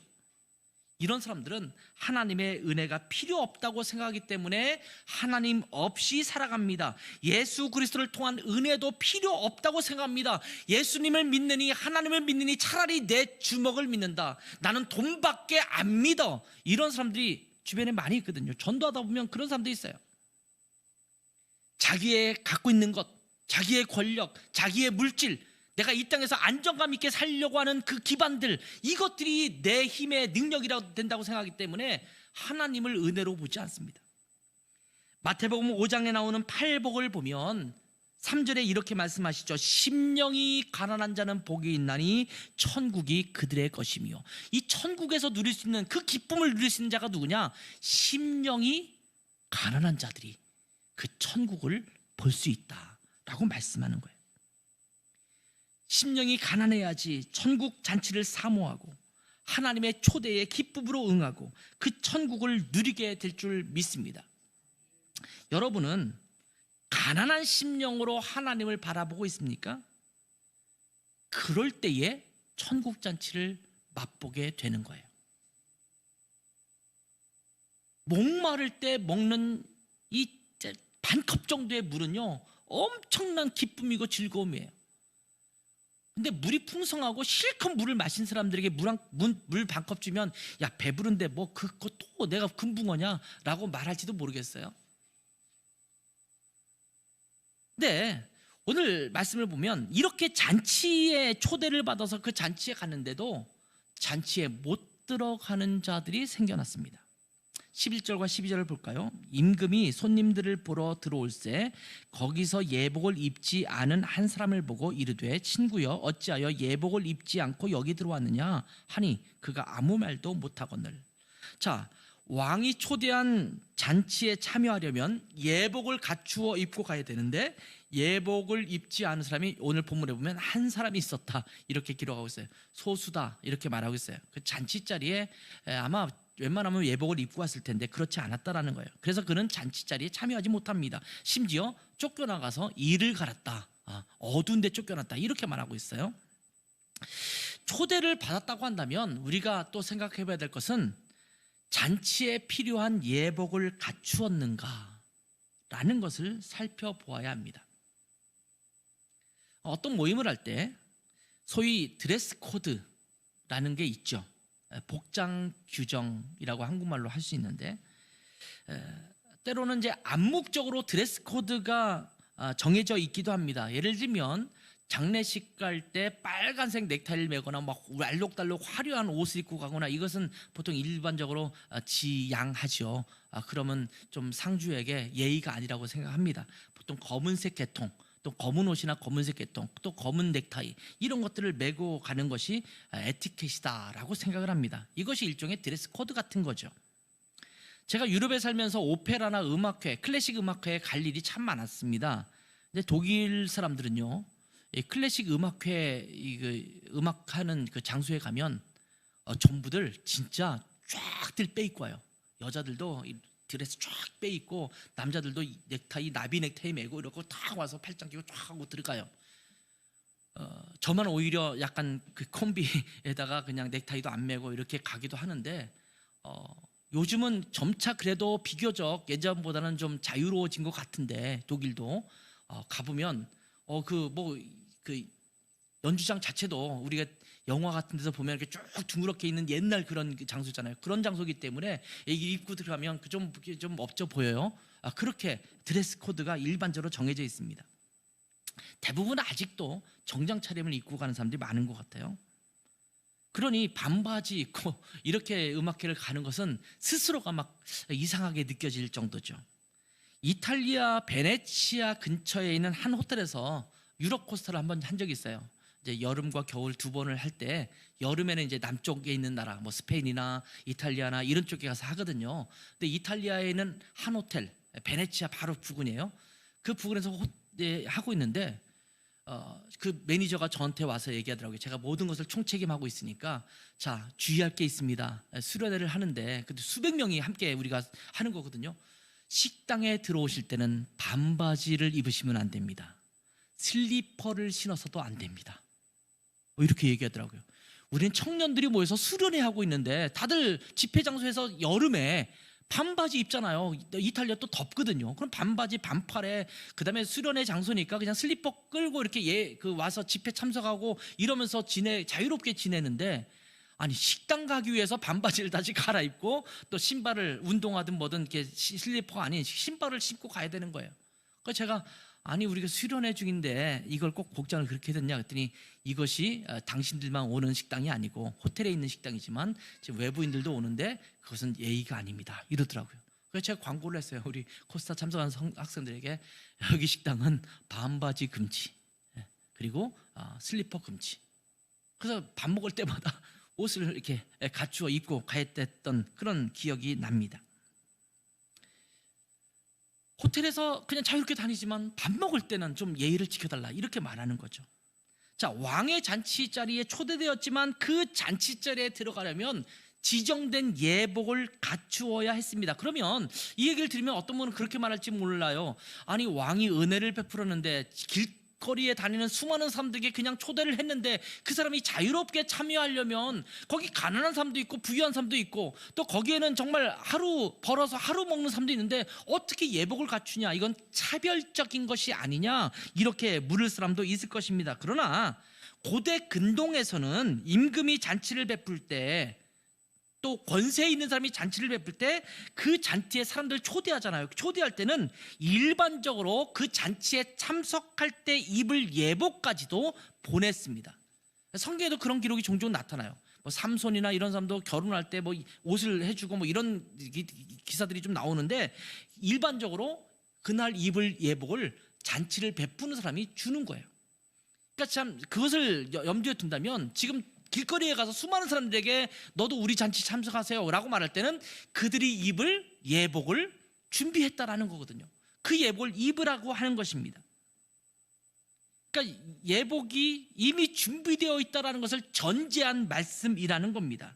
이런 사람들은 하나님의 은혜가 필요 없다고 생각하기 때문에 하나님 없이 살아갑니다. 예수 그리스도를 통한 은혜도 필요 없다고 생각합니다. 예수님을 믿느니 하나님을 믿느니 차라리 내 주먹을 믿는다, 나는 돈밖에 안 믿어, 이런 사람들이 주변에 많이 있거든요. 전도하다 보면 그런 사람들이 있어요. 자기의 갖고 있는 것, 자기의 권력, 자기의 물질, 내가 이 땅에서 안정감 있게 살려고 하는 그 기반들, 이것들이 내 힘의 능력이라고 된다고 생각하기 때문에 하나님을 은혜로 보지 않습니다. 마태복음 5장에 나오는 팔복을 보면 3절에 이렇게 말씀하시죠. 심령이 가난한 자는 복이 있나니 천국이 그들의 것이며. 이 천국에서 누릴 수 있는 그 기쁨을 누릴 수 있는 자가 누구냐? 심령이 가난한 자들이 그 천국을 볼 수 있다라고 말씀하는 거예요. 심령이 가난해야지 천국 잔치를 사모하고 하나님의 초대에 기쁨으로 응하고 그 천국을 누리게 될 줄 믿습니다. 여러분은 가난한 심령으로 하나님을 바라보고 있습니까? 그럴 때에 천국 잔치를 맛보게 되는 거예요. 목마를 때 먹는 이 반컵 정도의 물은요, 엄청난 기쁨이고 즐거움이에요. 근데 물이 풍성하고 실컷 물을 마신 사람들에게 물 반컵 주면, 야, 배부른데 뭐 그거 또 내가 금붕어냐? 라고 말할지도 모르겠어요. 근데 오늘 말씀을 보면 이렇게 잔치에 초대를 받아서 그 잔치에 갔는데도 잔치에 못 들어가는 자들이 생겨났습니다. 11절과 12절을 볼까요? 임금이 손님들을 보러 들어올세 거기서 예복을 입지 않은 한 사람을 보고 이르되 친구여 어찌하여 예복을 입지 않고 여기 들어왔느냐 하니 그가 아무 말도 못하거늘. 자, 왕이 초대한 잔치에 참여하려면 예복을 갖추어 입고 가야 되는데 예복을 입지 않은 사람이 오늘 본문에 보면 한 사람이 있었다, 이렇게 기록하고 있어요. 소수다, 이렇게 말하고 있어요. 그 잔치 자리에 아마 웬만하면 예복을 입고 왔을 텐데 그렇지 않았다라는 거예요. 그래서 그는 잔치 자리에 참여하지 못합니다. 심지어 쫓겨나가서 이를 갈았다, 어두운 데 쫓겨났다, 이렇게 말하고 있어요. 초대를 받았다고 한다면 우리가 또 생각해 봐야 될 것은 잔치에 필요한 예복을 갖추었는가 라는 것을 살펴보아야 합니다. 어떤 모임을 할 때 소위 드레스 코드라는 게 있죠. 복장 규정이라고 한국말로 할 수 있는데, 때로는 이제 암묵적으로 드레스 코드가 정해져 있기도 합니다. 예를 들면 장례식 갈 때 빨간색 넥타이를 매거나 막 알록달록 화려한 옷을 입고 가거나, 이것은 보통 일반적으로 지양하죠. 그러면 좀 상주에게 예의가 아니라고 생각합니다. 보통 검은색 계통, 또 검은 옷이나 검은색 계통, 또 검은 넥타이, 이런 것들을 메고 가는 것이 에티켓이다라고 생각을 합니다. 이것이 일종의 드레스 코드 같은 거죠. 제가 유럽에 살면서 오페라나 음악회, 클래식 음악회에 갈 일이 참 많았습니다. 근데 독일 사람들은요, 클래식 음악회 음악하는 그 장소에 가면 전부들 진짜 쫙들 빼입고 와요. 여자들도 드레스 쫙 빼입고 남자들도 넥타이, 나비 넥타이 메고 이러고 딱 와서 팔짱 끼고 쫙 하고 들어가요. 저만 오히려 약간 그 콤비에다가 그냥 넥타이도 안 메고 이렇게 가기도 하는데, 요즘은 점차 그래도 비교적 예전보다는 좀 자유로워진 것 같은데, 독일도 가보면 연주장 자체도 우리가 영화 같은 데서 보면 이렇게 쭉 둥그렇게 있는 옛날 그런 장소잖아요. 그런 장소이기 때문에 여기 입구 들어가면 좀 업져 보여요. 그렇게 드레스 코드가 일반적으로 정해져 있습니다. 대부분 아직도 정장 차림을 입고 가는 사람들이 많은 것 같아요. 그러니 반바지 입고 이렇게 음악회를 가는 것은 스스로가 막 이상하게 느껴질 정도죠. 이탈리아 베네치아 근처에 있는 한 호텔에서 유럽 코스터를 한번 한 적이 있어요. 이제 여름과 겨울 두 번을 할 때, 여름에는 이제 남쪽에 있는 나라, 뭐 스페인이나 이탈리아나 이런 쪽에 가서 하거든요. 근데 이탈리아에 있는 한 호텔, 베네치아 바로 부근이에요. 그 부근에서 하고 있는데 그 매니저가 저한테 와서 얘기하더라고요. 제가 모든 것을 총책임하고 있으니까 자, 주의할 게 있습니다. 수련회를 하는데 근데 수백 명이 함께 우리가 하는 거거든요. 식당에 들어오실 때는 반바지를 입으시면 안 됩니다. 슬리퍼를 신어서도 안 됩니다. 이렇게 얘기하더라고요. 우리는 청년들이 모여서 수련회 하고 있는데 다들 집회 장소에서 여름에 반바지 입잖아요. 이탈리아 또 덥거든요. 그럼 반바지 반팔에, 그다음에 수련회 장소니까 그냥 슬리퍼 끌고 이렇게 와서 집회 참석하고 이러면서 자유롭게 지내는데, 아니 식당 가기 위해서 반바지를 다시 갈아입고 또 신발을, 운동하든 뭐든 이렇게 슬리퍼가 아닌 신발을 신고 가야 되는 거예요. 그래서 제가 아니 우리가 수련회 중인데 이걸 꼭 복장을 그렇게 했냐 그랬더니 이것이 당신들만 오는 식당이 아니고 호텔에 있는 식당이지만 지금 외부인들도 오는데 그것은 예의가 아닙니다 이러더라고요. 그래서 제가 광고를 했어요. 우리 코스타 참석하는 학생들에게 여기 식당은 반바지 금지, 그리고 슬리퍼 금지. 그래서 밥 먹을 때마다 옷을 이렇게 갖추어 입고 가했던 그런 기억이 납니다. 호텔에서 그냥 자유롭게 다니지만 밥 먹을 때는 좀 예의를 지켜달라 이렇게 말하는 거죠. 자, 왕의 잔치 자리에 초대되었지만 그 잔치 자리에 들어가려면 지정된 예복을 갖추어야 했습니다. 그러면 이 얘기를 들으면 어떤 분은 그렇게 말할지 몰라요. 아니 왕이 은혜를 베풀었는데 길거리에 다니는 수많은 사람들에게 그냥 초대를 했는데 그 사람이 자유롭게 참여하려면 거기 가난한 사람도 있고 부유한 사람도 있고 또 거기에는 정말 하루 벌어서 하루 먹는 사람도 있는데 어떻게 예복을 갖추냐, 이건 차별적인 것이 아니냐 이렇게 물을 사람도 있을 것입니다. 그러나 고대 근동에서는 임금이 잔치를 베풀 때, 또 권세 있는 사람이 잔치를 베풀 때 그 잔치에 사람들 초대하잖아요. 초대할 때는 일반적으로 그 잔치에 참석할 때 입을 예복까지도 보냈습니다. 성경에도 그런 기록이 종종 나타나요. 뭐 삼손이나 이런 사람도 결혼할 때 뭐 옷을 해주고 뭐 이런 기사들이 좀 나오는데, 일반적으로 그날 입을 예복을 잔치를 베푸는 사람이 주는 거예요. 그러니까 참 그것을 염두에 둔다면 지금 길거리에 가서 수많은 사람들에게 너도 우리 잔치 참석하세요 라고 말할 때는 그들이 입을 예복을 준비했다라는 거거든요. 그 예복을 입으라고 하는 것입니다. 그러니까 예복이 이미 준비되어 있다는 것을 전제한 말씀이라는 겁니다.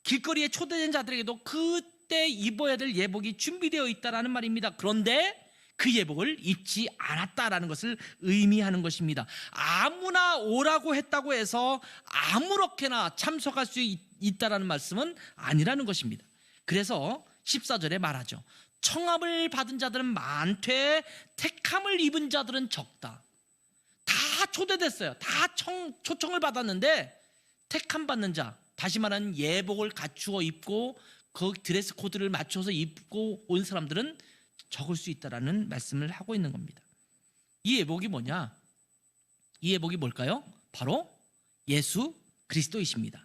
길거리에 초대된 자들에게도 그때 입어야 될 예복이 준비되어 있다는 말입니다. 그런데 그 예복을 입지 않았다라는 것을 의미하는 것입니다. 아무나 오라고 했다고 해서 아무렇게나 참석할 수 있다라는 말씀은 아니라는 것입니다. 그래서 14절에 말하죠. 청함을 받은 자들은 많되 택함을 입은 자들은 적다. 다 초대됐어요. 다 초청을 받았는데 택함 받는 자, 다시 말하는 예복을 갖추어 입고 그 드레스 코드를 맞춰서 입고 온 사람들은 적을 수 있다라는 말씀을 하고 있는 겁니다. 이 예복이 뭐냐? 이 예복이 뭘까요? 바로 예수 그리스도이십니다.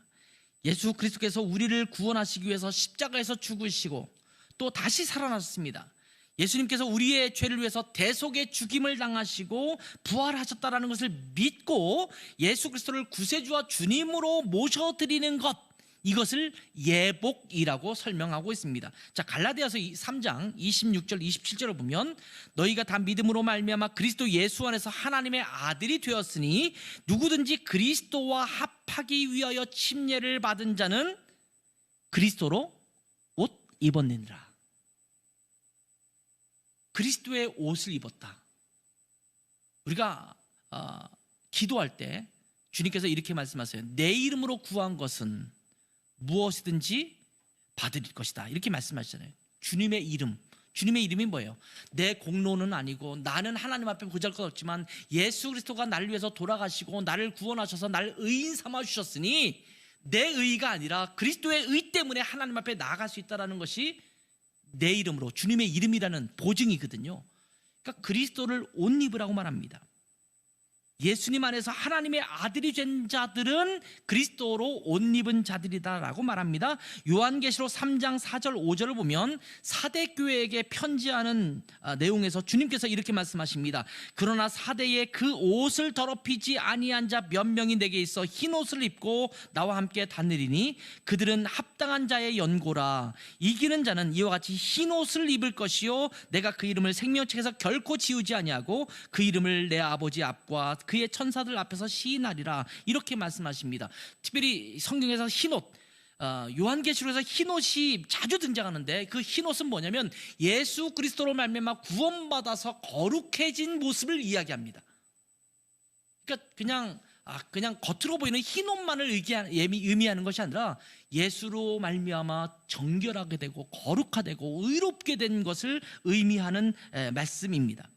예수 그리스도께서 우리를 구원하시기 위해서 십자가에서 죽으시고 또 다시 살아나셨습니다. 예수님께서 우리의 죄를 위해서 대속의 죽임을 당하시고 부활하셨다는 것을 믿고 예수 그리스도를 구세주와 주님으로 모셔드리는 것, 이것을 예복이라고 설명하고 있습니다. 자, 갈라디아서 3장 26절 27절을 보면 너희가 다 믿음으로 말미암아 그리스도 예수 안에서 하나님의 아들이 되었으니 누구든지 그리스도와 합하기 위하여 침례를 받은 자는 그리스도로 옷 입었느니라. 그리스도의 옷을 입었다. 우리가 기도할 때 주님께서 이렇게 말씀하세요. 내 이름으로 구한 것은 무엇이든지 받을 것이다, 이렇게 말씀하시잖아요. 주님의 이름, 주님의 이름이 뭐예요? 내 공로는 아니고 나는 하나님 앞에 보잘것없지만 예수 그리스도가 나를 위해서 돌아가시고 나를 구원하셔서 나를 의인 삼아 주셨으니 내 의가 아니라 그리스도의 의 때문에 하나님 앞에 나아갈 수 있다는 것이 내 이름으로 주님의 이름이라는 보증이거든요. 그러니까 그리스도를 옷 입으라고 말합니다. 예수님 안에서 하나님의 아들이 된 자들은 그리스도로 옷 입은 자들이다라고 말합니다. 요한계시록 3장 4절 5절을 보면 사대 교회에게 편지하는 내용에서 주님께서 이렇게 말씀하십니다. 그러나 사대에 그 옷을 더럽히지 아니한 자 몇 명이 내게 있어 흰 옷을 입고 나와 함께 다니리니 그들은 합당한 자의 연고라. 이기는 자는 이와 같이 흰 옷을 입을 것이요 내가 그 이름을 생명책에서 결코 지우지 아니하고 그 이름을 내 아버지 앞과 그의 천사들 앞에서 시인하리라. 이렇게 말씀하십니다. 특별히 성경에서 흰옷, 요한계시록에서 흰옷이 자주 등장하는데 그 흰옷은 뭐냐면 예수 그리스도로 말미암아 구원받아서 거룩해진 모습을 이야기합니다. 그러니까 그냥 겉으로 보이는 흰옷만을 의미하는 것이 아니라 예수로 말미암아 정결하게 되고 거룩하되고 의롭게 된 것을 의미하는 말씀입니다.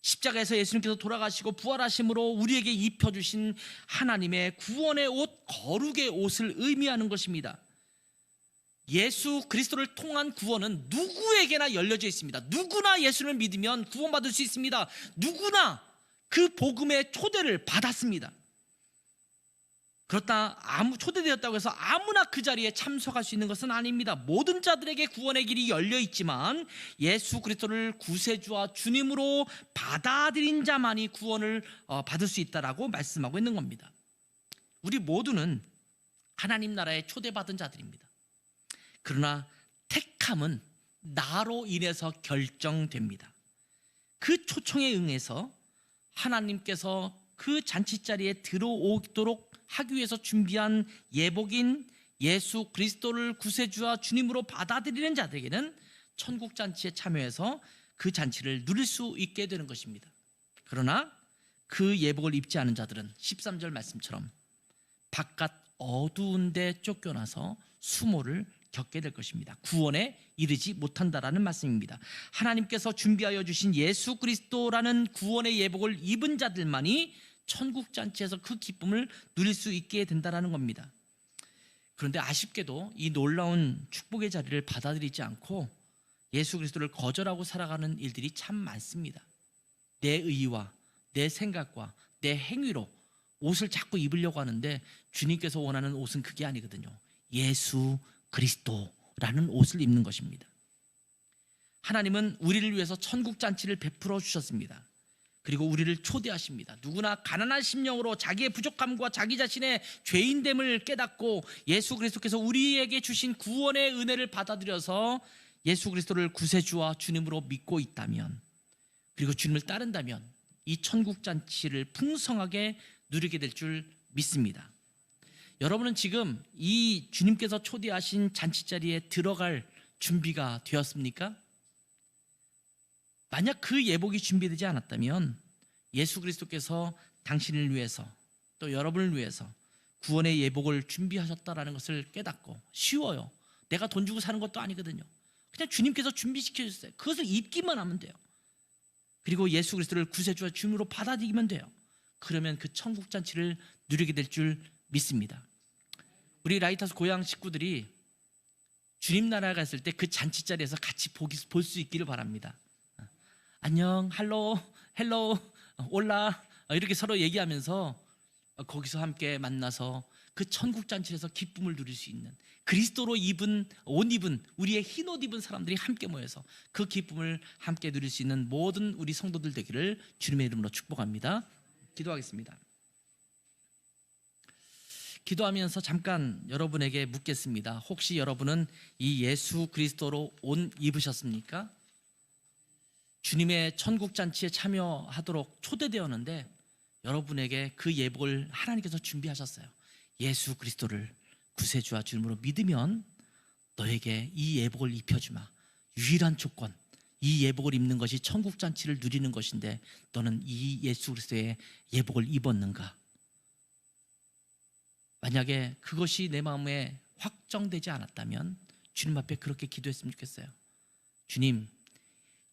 십자가에서 예수님께서 돌아가시고 부활하심으로 우리에게 입혀주신 하나님의 구원의 옷, 거룩의 옷을 의미하는 것입니다. 예수 그리스도를 통한 구원은 누구에게나 열려져 있습니다. 누구나 예수를 믿으면 구원받을 수 있습니다. 누구나 그 복음의 초대를 받았습니다. 그렇다 초대되었다고 해서 아무나 그 자리에 참석할 수 있는 것은 아닙니다. 모든 자들에게 구원의 길이 열려 있지만 예수 그리스도를 구세주와 주님으로 받아들인 자만이 구원을 받을 수 있다라고 말씀하고 있는 겁니다. 우리 모두는 하나님 나라에 초대받은 자들입니다. 그러나 택함은 나로 인해서 결정됩니다. 그 초청에 응해서 하나님께서 그 잔치자리에 들어오도록 하기 위해서 준비한 예복인 예수 그리스도를 구세주와 주님으로 받아들이는 자들에게는 천국 잔치에 참여해서 그 잔치를 누릴 수 있게 되는 것입니다. 그러나 그 예복을 입지 않은 자들은 13절 말씀처럼 바깥 어두운 데 쫓겨나서 수모를 겪게 될 것입니다. 구원에 이르지 못한다라는 말씀입니다. 하나님께서 준비하여 주신 예수 그리스도라는 구원의 예복을 입은 자들만이 천국 잔치에서 그 기쁨을 누릴 수 있게 된다는 겁니다. 그런데 아쉽게도 이 놀라운 축복의 자리를 받아들이지 않고 예수 그리스도를 거절하고 살아가는 일들이 참 많습니다. 내 의와 내 생각과 내 행위로 옷을 자꾸 입으려고 하는데 주님께서 원하는 옷은 그게 아니거든요. 예수 그리스도라는 옷을 입는 것입니다. 하나님은 우리를 위해서 천국 잔치를 베풀어 주셨습니다. 그리고 우리를 초대하십니다. 누구나 가난한 심령으로 자기의 부족함과 자기 자신의 죄인됨을 깨닫고 예수 그리스도께서 우리에게 주신 구원의 은혜를 받아들여서 예수 그리스도를 구세주와 주님으로 믿고 있다면, 그리고 주님을 따른다면 이 천국 잔치를 풍성하게 누리게 될 줄 믿습니다. 여러분은 지금 이 주님께서 초대하신 잔치자리에 들어갈 준비가 되었습니까? 만약 그 예복이 준비되지 않았다면 예수 그리스도께서 당신을 위해서 또 여러분을 위해서 구원의 예복을 준비하셨다라는 것을 깨닫고, 쉬워요. 내가 돈 주고 사는 것도 아니거든요. 그냥 주님께서 준비시켜 주셨어요. 그것을 입기만 하면 돼요. 그리고 예수 그리스도를 구세주와 주님으로 받아들이면 돼요. 그러면 그 천국 잔치를 누리게 될 줄 믿습니다. 우리 라이트하우스 고향 식구들이 주님 나라에 갔을 때 그 잔치 자리에서 같이 볼 수 있기를 바랍니다. 안녕, 할로, 헬로, 올라 이렇게 서로 얘기하면서 거기서 함께 만나서 그 천국 잔치에서 기쁨을 누릴 수 있는, 그리스도로 옷 입은 우리의 흰 옷 입은 사람들이 함께 모여서 그 기쁨을 함께 누릴 수 있는 모든 우리 성도들 되기를 주님의 이름으로 축복합니다. 기도하겠습니다. 기도하면서 잠깐 여러분에게 묻겠습니다. 혹시 여러분은 이 예수 그리스도로 옷 입으셨습니까? 주님의 천국 잔치에 참여하도록 초대되었는데 여러분에게 그 예복을 하나님께서 준비하셨어요. 예수 그리스도를 구세주와 주님으로 믿으면 너에게 이 예복을 입혀주마. 유일한 조건, 이 예복을 입는 것이 천국 잔치를 누리는 것인데 너는 이 예수 그리스도의 예복을 입었는가? 만약에 그것이 내 마음에 확정되지 않았다면 주님 앞에 그렇게 기도했으면 좋겠어요. 주님,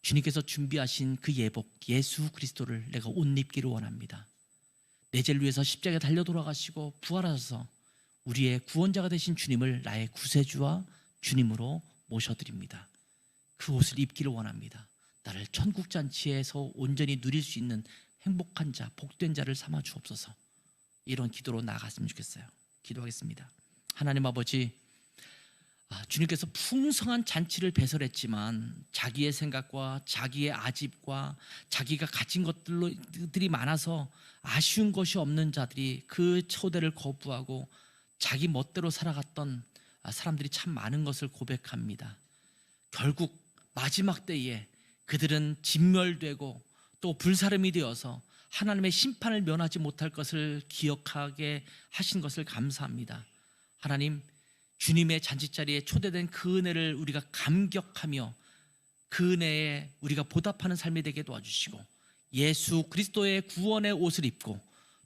주님께서 준비하신 그 예복 예수 그리스도를 내가 옷 입기를 원합니다. 내 죄를 위해서 십자가에 달려 돌아가시고 부활하셔서 우리의 구원자가 되신 주님을 나의 구세주와 주님으로 모셔드립니다. 그 옷을 입기를 원합니다. 나를 천국 잔치에서 온전히 누릴 수 있는 행복한 자, 복된 자를 삼아 주옵소서. 이런 기도로 나아갔으면 좋겠어요. 기도하겠습니다. 하나님 아버지, 주님께서 풍성한 잔치를 배설했지만 자기의 생각과 자기의 아집과 자기가 가진 것들이 많아서 아쉬운 것이 없는 자들이 그 초대를 거부하고 자기 멋대로 살아갔던 사람들이 참 많은 것을 고백합니다. 결국 마지막 때에 그들은 진멸되고 또 불사름이 되어서 하나님의 심판을 면하지 못할 것을 기억하게 하신 것을 감사합니다. 하나님, 주님의 잔치자리에 초대된 그 은혜를 우리가 감격하며 그 은혜에 우리가 보답하는 삶이 되게 도와주시고 예수 그리스도의 구원의 옷을 입고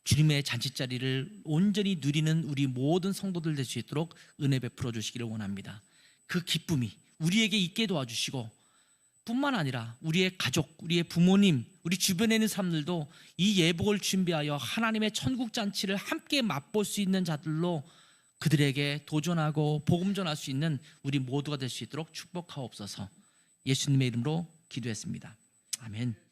주님의 잔치자리를 온전히 누리는 우리 모든 성도들 될 수 있도록 은혜 베풀어 주시기를 원합니다. 그 기쁨이 우리에게 있게 도와주시고 뿐만 아니라 우리의 가족, 우리의 부모님, 우리 주변에 있는 사람들도 이 예복을 준비하여 하나님의 천국 잔치를 함께 맛볼 수 있는 자들로 그들에게 도전하고 복음 전할 수 있는 우리 모두가 될 수 있도록 축복하옵소서. 예수님의 이름으로 기도했습니다. 아멘.